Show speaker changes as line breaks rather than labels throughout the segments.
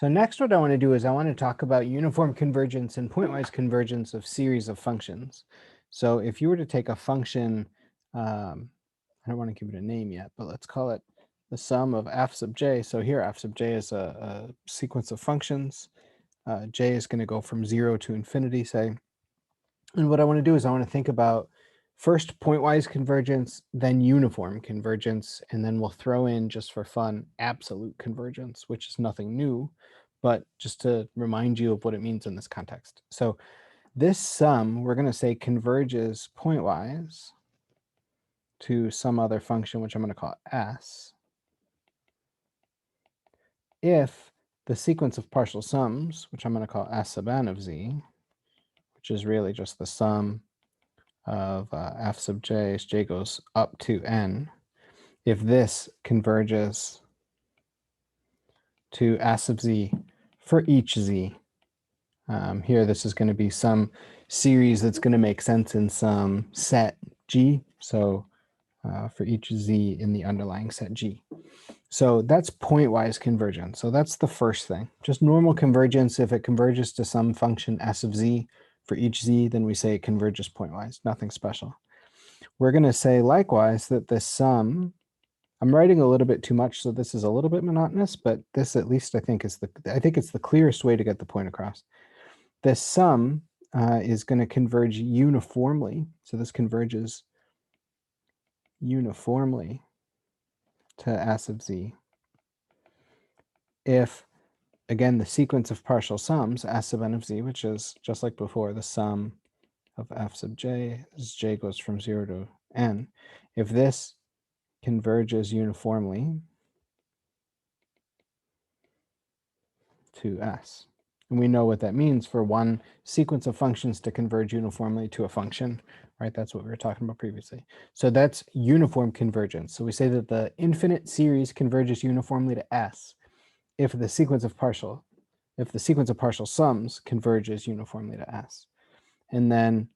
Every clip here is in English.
So next what I want to do is I want to talk about uniform convergence and pointwise convergence of series of functions. So if you were to take a function, I don't want to give it a name yet, but let's call it the sum of f sub j. So here f sub j is a sequence of functions. J is going to go from 0 to infinity, say. And what I want to do is I want to think about first pointwise convergence, then uniform convergence, and then we'll throw in, just for fun, absolute convergence, which is nothing new, but just to remind you of what it means in this context. So this sum, we're going to say converges pointwise to some other function, which I'm going to call s, if the sequence of partial sums, which I'm going to call s sub n of z, which is really just the sum of f sub j as j goes up to n, if this converges to s sub z for each z. Here, this is going to be some series that's going to make sense in some set G. So for each z in the underlying set G. So that's pointwise convergence. So that's the first thing. Just normal convergence. If it converges to some function s of z for each z, then we say it converges pointwise. Nothing special. We're going to say likewise that this sum, I'm writing a little bit too much, so this is a little bit monotonous, but this at least I think it's the clearest way to get the point across. This sum is going to converge uniformly. So this converges uniformly to s of z if, again, the sequence of partial sums, s sub n of z, which is just like before, the sum of f sub j as j goes from 0 to n, if this converges uniformly to s. And we know what that means for one sequence of functions to converge uniformly to a function, right? That's what we were talking about previously. So that's uniform convergence. So we say that the infinite series converges uniformly to s if the sequence of partial sums converges uniformly to s. And then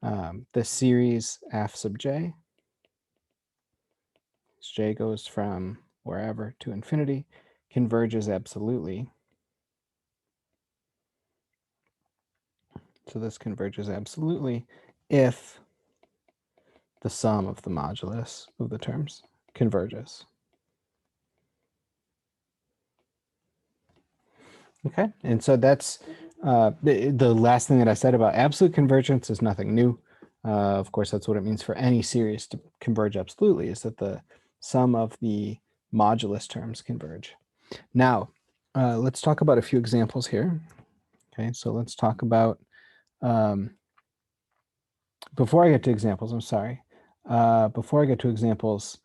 the series f sub j, as j goes from wherever to infinity, converges absolutely. So this converges absolutely if the sum of the modulus of the terms converges. Okay, and so that's the last thing that I said about absolute convergence is nothing new. Of course, that's what it means for any series to converge absolutely, is that the sum of the modulus terms converge. Now, let's talk about a few examples here. Okay, so let's talk about, before I get to examples, I'm sorry. Before I get to examples,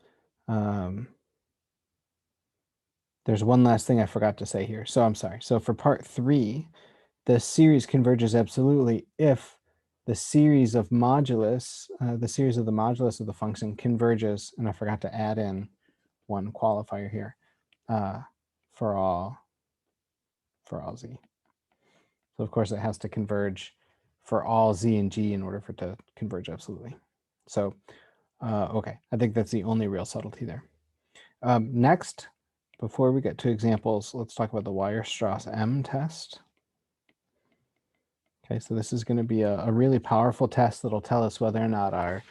there's one last thing I forgot to say here. So I'm sorry. So for part 3, the series converges absolutely if the series of modulus, the series of the modulus of the function converges, and I forgot to add in one qualifier here, for all z. So of course it has to converge for all z and g in order for it to converge absolutely. So, okay, I think that's the only real subtlety there. Next, before we get to examples, let's talk about the Weierstrass M test. Okay, so this is going to be a really powerful test that'll tell us whether or not our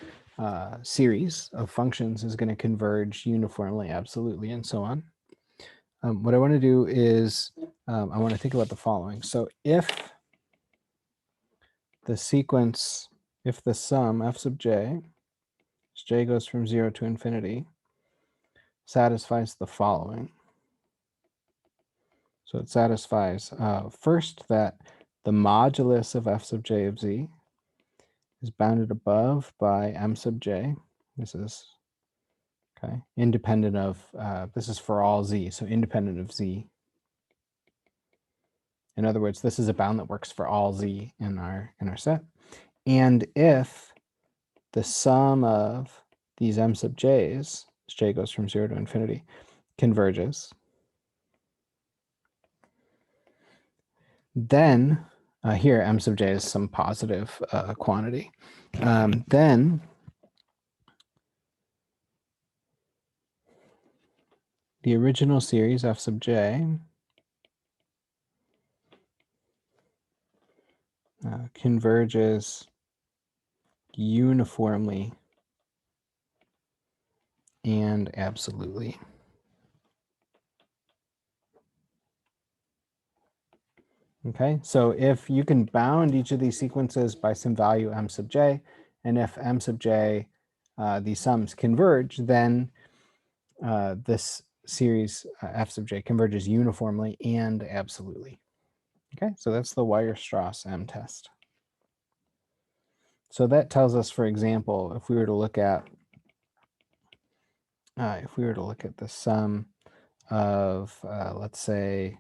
series of functions is going to converge uniformly, absolutely, and so on. What I want to do is I want to think about the following. So if the sequence, if the sum f sub j, as j goes from 0 to infinity, satisfies the following. So it satisfies first that the modulus of f sub j of z is bounded above by m sub j. This is okay, independent of, this is for all z, so independent of z. In other words, this is a bound that works for all z in our set. And if the sum of these m sub j's, as j goes from 0 to infinity, converges, then here m sub j is some positive quantity. Then the original series f sub j converges uniformly and absolutely. Okay, so if you can bound each of these sequences by some value m sub j, and if m sub j, these sums converge, then this series f sub j converges uniformly and absolutely. Okay, so that's the Weierstrass M test. So that tells us, for example, if we were to look at the sum of let's say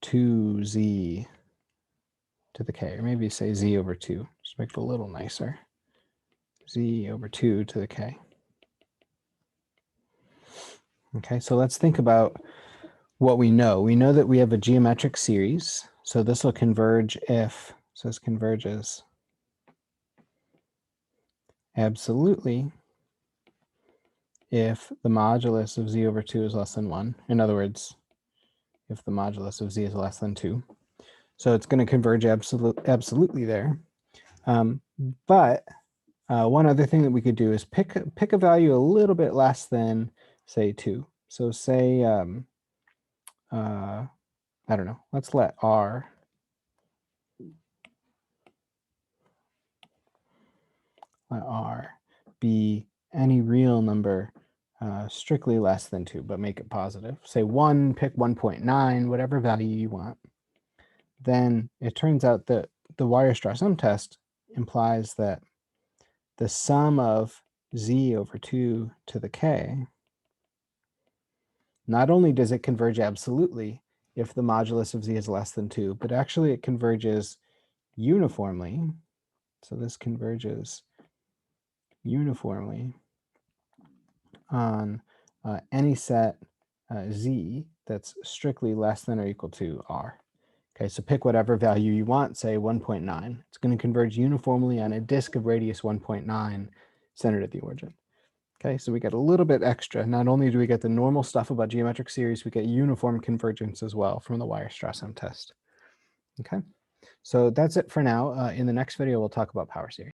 2z to the k, or maybe say z over 2, just make it a little nicer. Z over 2 to the k. Okay, so let's think about what we know. We know that we have a geometric series, so this will converge if, so this converges absolutely if the modulus of z over 2 is less than 1. In other words, if the modulus of z is less than 2. So it's going to converge absolutely there. But one other thing that we could do is pick a value a little bit less than, say, 2. So say, I don't know, let's let r be any real number strictly less than 2, but make it positive. Say 1, pick 1.9, whatever value you want. Then it turns out that the Weierstrass M test implies that the sum of z over 2 to the k, not only does it converge absolutely if the modulus of z is less than 2, but actually it converges uniformly. So this converges uniformly on any set z that's strictly less than or equal to r. Okay, so pick whatever value you want, say 1.9. It's going to converge uniformly on a disk of radius 1.9 centered at the origin. Okay, so we get a little bit extra. Not only do we get the normal stuff about geometric series, we get uniform convergence as well from the Weierstrass M test. Okay, so that's it for now. In the next video, we'll talk about power series.